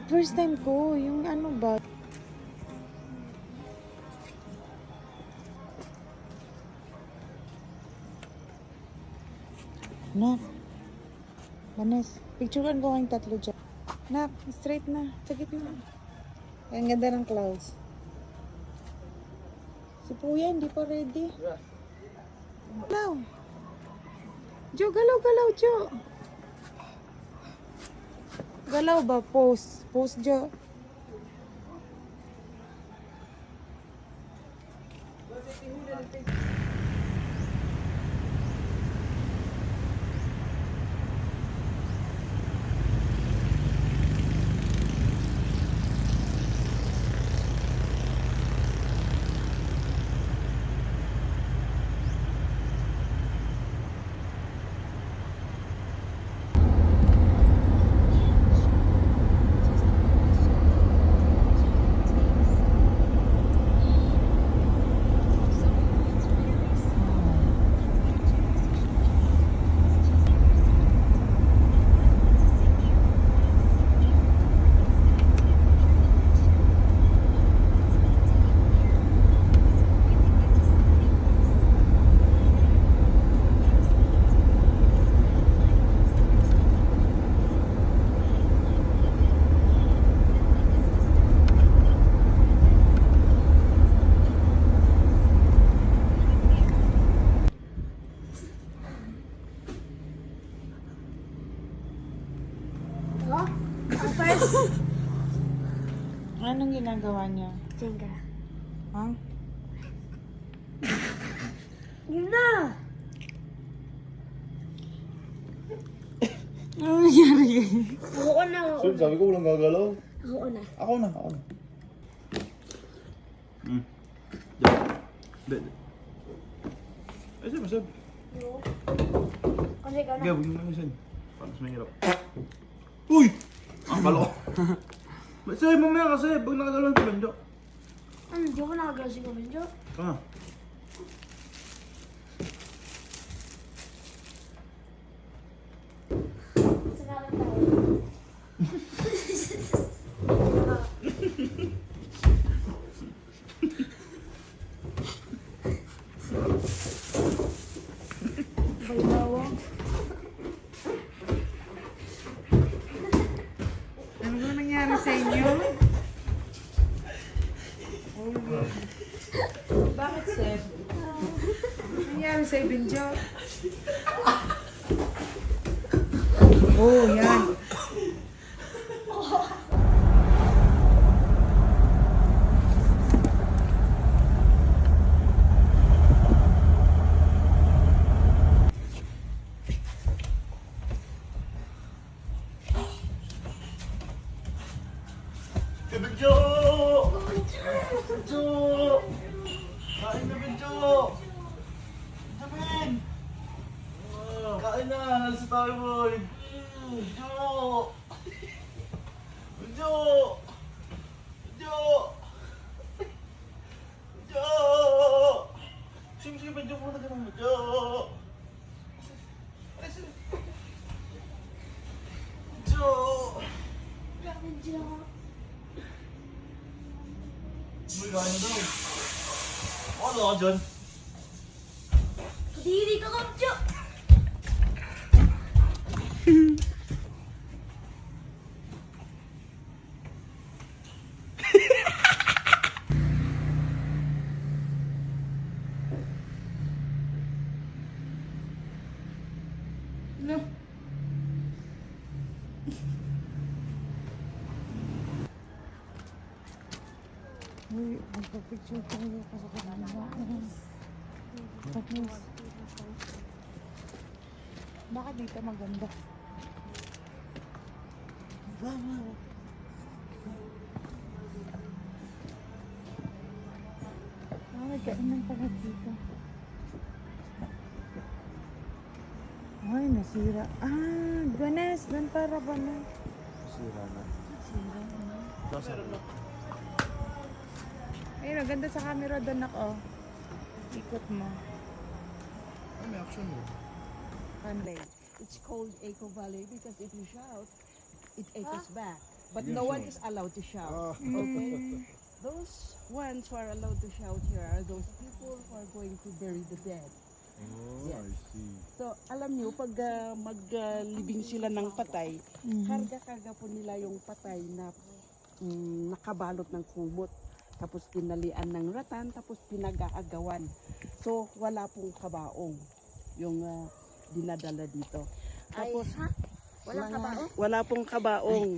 First time ko, yung ano ba? Nak, Vanes, picturean ko kayong tatlo dyan. Nak, straight na. Sa gitna. Ang ganda ng clouds. Si Puya, hindi pa ready. Galaw. Jo, galaw, Jo. Galaw ba? Pose. Pose, Jo. Anong ginagawa niya? Jenga. Ha? Yun na! Ano nangyari? Ako na. Sir, sabi ko walang gagalaw. Ako na. Ako na. Ay, sir, masab. Kasi ka na. Sige, huwag mo sir. Para mas mahirap. Uy! Ang kalo. Sir, mamaya kasi. Pag nakagalaw ko lang, Jo. Ano, di ako nakagalaw si Kuminjo. Ito na. Sanaran tayo. Baylawa. Ano ba nangyari sa inyo? Oh, God. Bakit, Seb? Ano nangyari sa Benjo? Oh, yan. Benjo! Benjo! Kain na, Benjo! Jamin! Kain na! Nalis tayo, boy! Benjo! Benjo! Benjo! Benjo! Sige, Benjo muna ka ng Benjo! Benjo! Kuminjo. Uy, kain na daw. Ano ka dyan? Kadiri ka, Kuminjo. No. Uy, magpapicture tayo kasi kanina. Tapos, bakit dito maganda? May kainan pala dito. Ay, nasira. Ah, Gwanes, doon para ba na? Sira na. Nasira na. Dasar na. Ay, maganda sa camera doon ako. Ikot mo. Ay, may action mo. Panday. It's called Echo Valley because if you shout, it echoes back. But no one is allowed to shout. Okay? Those ones who are allowed to shout here are those people who are going to bury the dead. Oh, Yes. I see. So, alam niyo, pag maglibing sila ng patay, karga-karga po nila yung patay na nakabalot ng kumot. Tapos tinalian ng ratan, tapos pinag-aagawan. So, wala pong kabaong yung dinadala dito. Tapos, Walang kabaong? wala pong kabaong.